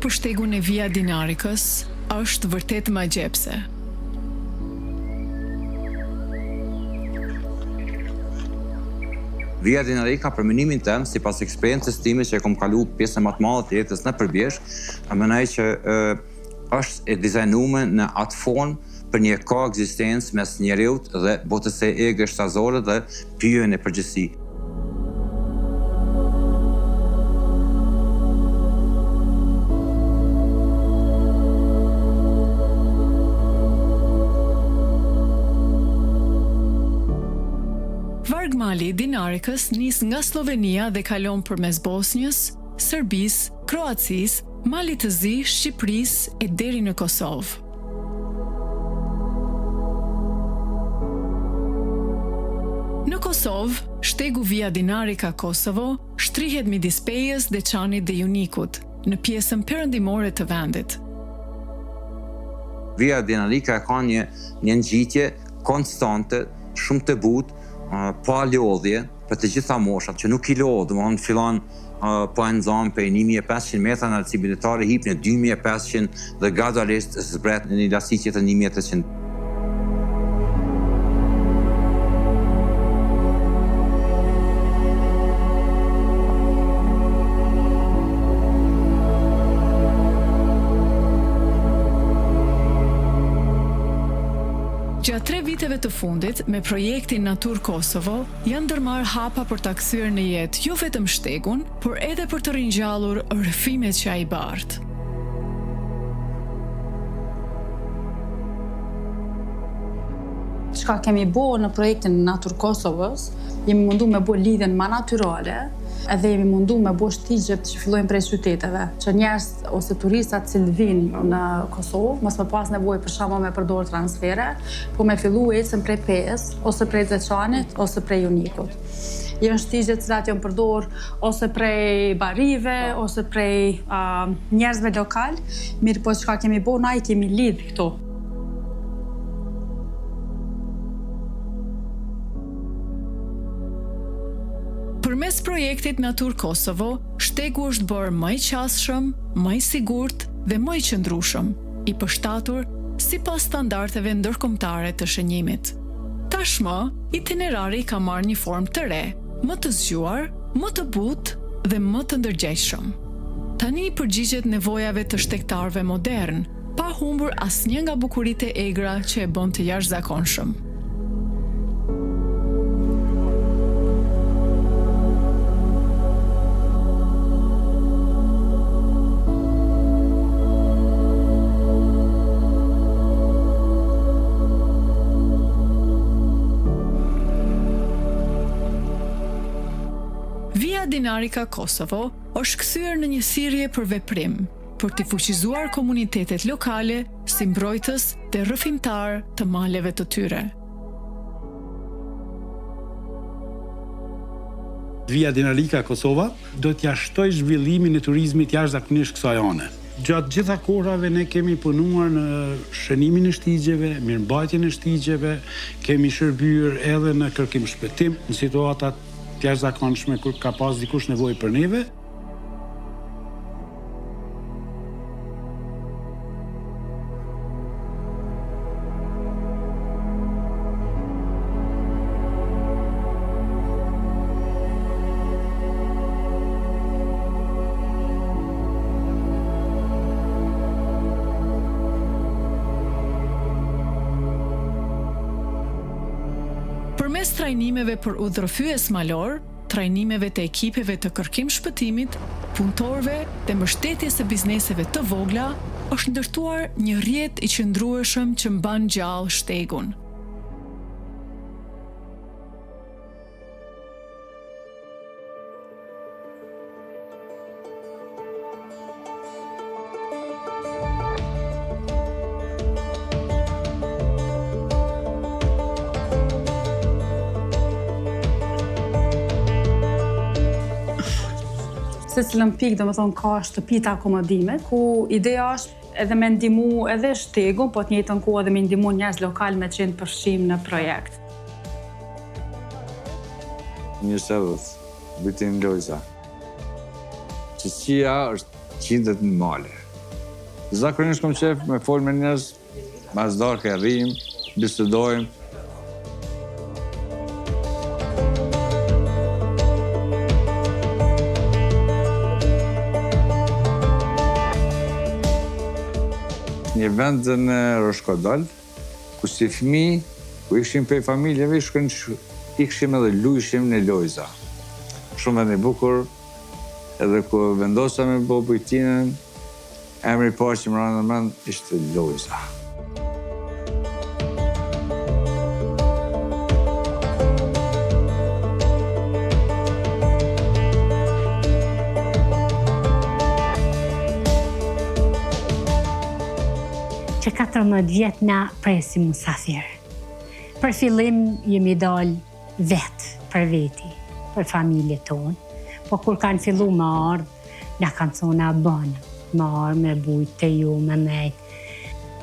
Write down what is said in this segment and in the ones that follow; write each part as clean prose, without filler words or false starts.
për shtegun e Via Dinarikës është vërtet magjepse. Via Dinarika, për menimin tem, sipas eksperiencës time që e kam kalu pjesën më të madhe të jetës në Përbjesh, mendoj që është e dizajnuar në atë formë për një koegzistencë mes njeriut dhe botës së egër shtazore dhe pyjen e përgjithësi. Mali i Dinarikës nis nga Slovenia dhe kalon përmes Bosnjës, Serbisë, Kroacisë, Malit të Zi, Shqipërisë e deri në Kosovë. Në Kosovë, shtegu Via Dinarika Kosovo shtrihet midis Pejës, Deçanit dhe Junikut, në pjesën perëndimore të vendit. Via Dinarika ka një ngjitje konstante, shumë të butë, pa lodhje për të gjitha moshat, që nuk I lodh, domethënë fillon pa nxon për 1500 metra në civilitare hip në 2500 dhe gradualisht zbret në një lasitje të 1800. Gjatë 3 viteve të fundit, me projektin Natur Kosovo, janë ndërmarrë hapa për ta kthyer në jetë jo vetëm shtegun, por edhe për të ringjallur rrëfimet që ai bartë. Çka kemi bërë në projektin Natur Kosovos, jemi mundu me bërë lidhjen më natyrale, edhe jemi mundu me bërë shtigjet që fillojnë prej qyteteve, që njerëz ose turistat që vinë në Kosovë, mos më pas nevojë për shkak me përdor transfere, po me fillu ecën prej Pejës, ose prej Deçanit, ose prej Junikut. Janë shtigje të cilat janë përdor ose prej barive, ose prej njerëzve lokal, mirë po çka kemi bërë, na I kemi lidh këto. Përmes projektit Natur Kosovo, shtegu është bërë më I qasshëm, më I sigurt dhe më I qëndrueshëm, I përshtatur sipas standardeve ndërkombëtare të shënjimit. Tashmë, itinerari ka marrë një formë të re, më të zgjuar, më të butë dhe më të ndërgjegjshëm. Tani I përgjigjet nevojave të shtektarëve modern, pa humbur asnjë nga bukuritë e egra që e bën të jashtëzakonshëm. Via Dinarika Kosovo është kthyer në një thirrje për veprim, për të fuqizuar komunitetet lokale si mbrojtës dhe rrëfimtar të maleve të tyre. Via Dinarika Kosova do t'ja shtoj zhvillimin e turizmit jashtëzakonisht kësajane. Gjatë gjitha kohërave ne kemi punuar në shënimin e shtigjeve, mirëmbajtjen e shtigjeve, kemi shërbyer edhe në kërkim shpëtim në situatat të jashtëzakonshme kur ka pas dikush nevojë për neve. Përmes trajnimeve për udhërfyes malor, trajnimeve të ekipeve të kërkim shpëtimit, punëtorëve dhe mbështetjes së bizneseve të vogla, është ndërtuar një rrjet I qëndrueshëm që mban gjallë shtegun. Se cilën pikë, domethënë ka shtëpi të akomodimit, ku ideja është edhe me ndihmu edhe shtegun, po të njëjtën kohë edhe me ndihmu njerëz lokal me qenë përfshim në projekt. Mirësevës, Bitin Lojza. Qësia është qindet në male. Zakonisht kom qef me fol me njerëz, mas darkë e rrim, bisedojmë. Një vend në Roshkodal, ku si fëmijë, ku ishim prej familjeve, ikshim edhe lujshim në lojza. Shumë vend i bukur, edhe ku vendosa me bo bujtinën, emri parë që më ranë në mend ishte lojza. Që 14 vjetë na presim musafir. Për fillim jemi dalë vetë për veti, për familje tonë, po kur kanë fillu me ardhë, na kanë thona bënë, me ardhë, me bujtë të ju, me mejtë.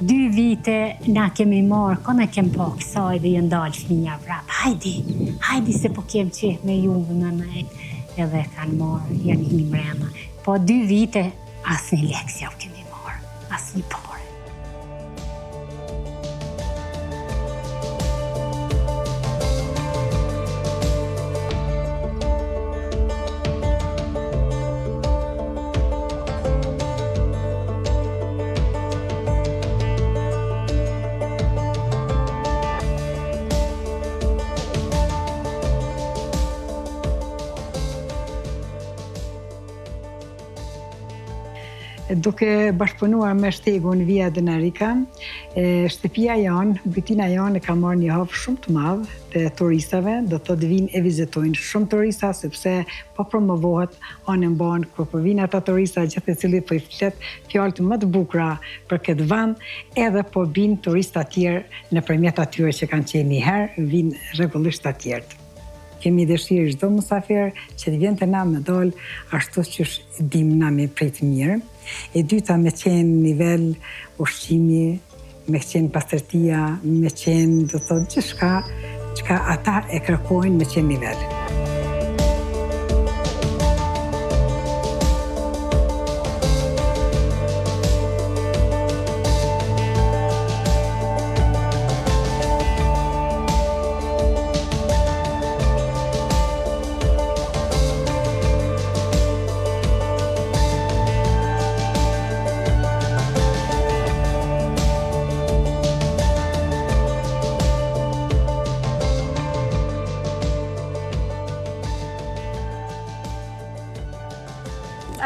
2 vite na kemi marë, kone kem po kësaj dhe jë ndalë fëmija vrap, hajdi se po kem qef me juve, me mejtë, edhe kanë marë, janë i mrena. Po 2 vite, asë një leksja kemi marë, asë një parë. Duke bashkëpunuar me shtegun Via Dënarika, shtëpia janë, bujtina janë e ka marrë një havë shumë të madhë të turistave, do të vinë e vizitojnë shumë turista, sepse po promovohet anë në banë, kur po vinë ata turista gjithë e cili po i flet fjalët më të bukura për këtë vend, edhe po vinë turista tjerë nëpërmjet atyre që kanë qenë një herë, vinë rregullisht të tjerë. Kemi dëshirë çdo musafir që të vjen të na me dalë ashtu që dim na me prej të mirë. E dyta me qenë nivel ushqimi, me qenë pastërtia, me qenë do të thotë gjithçka që ata e kërkojnë me qenë nivel.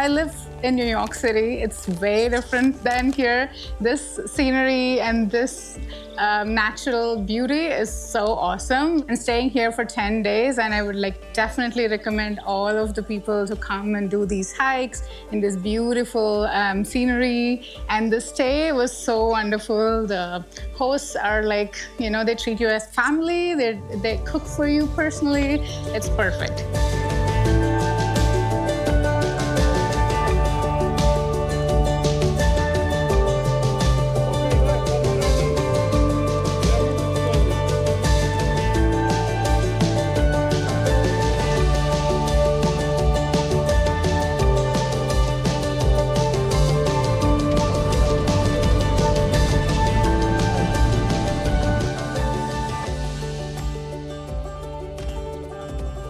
I live in New York City. It's way different than here. This scenery and this natural beauty is so awesome. And staying here for 10 days, and I would definitely recommend all of the people to come and do these hikes in this beautiful scenery. And the stay was so wonderful. The hosts are they treat you as family. They cook for you personally. It's perfect.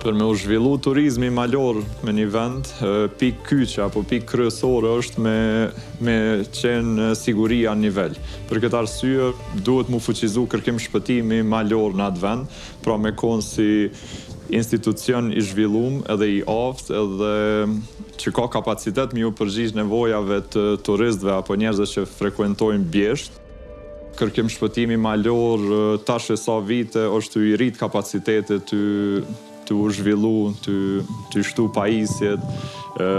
Për me u zhvillu turizmi malor me një vend, pikë kyçe apo pikë kryesore është me qenë siguria në nivel. Për këtë arsye, duhet mu fuqizu kërkim shpëtimi malor në atë vend, pra me konë si institucion i zhvillum edhe i aftë edhe që ka kapacitet me ju përgjigj nevojave të turistëve apo njerëzve që frekuentojnë bjesht. Kërkim shpëtimi malor tash e sa vite është të i rrit kapacitetet të u zhvillu, të shtu pajisjet,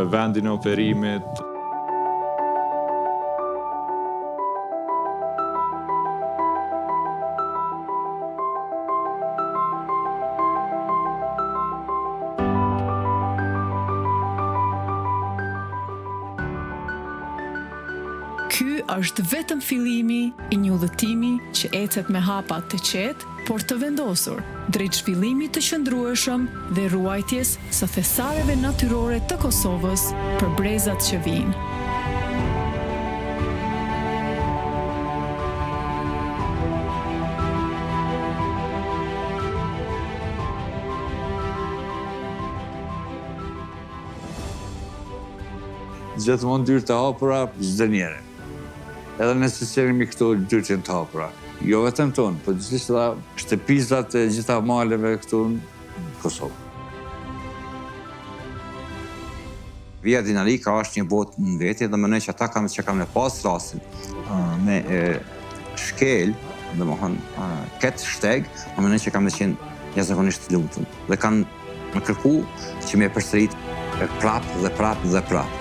vendin e operimit. Ky është vetëm fillimi i një udhëtimi që ecet me hapa të qetë, por të vendosur, drejt zhvillimit të qëndrueshëm dhe ruajtjes së thesareve natyrore të Kosovës për brezat që vijnë. gjithmonë dyrë të hapura çdo njeri. Edhe nëse qenemi këto dyrë të hapura. Jo vetëm tonë, po gjithë dhe shtëpizat e gjitha maleve këtu në Kosovë. Via Dinarika është një botë në veti dhe mënej që ata që kam në pas rasin me shkel, dhe më hënë, këtë shteg, mënej që kam në qenë jashtëzakonisht të lumtur. Dhe kanë më kërku që me përsërit prap dhe prap dhe prap.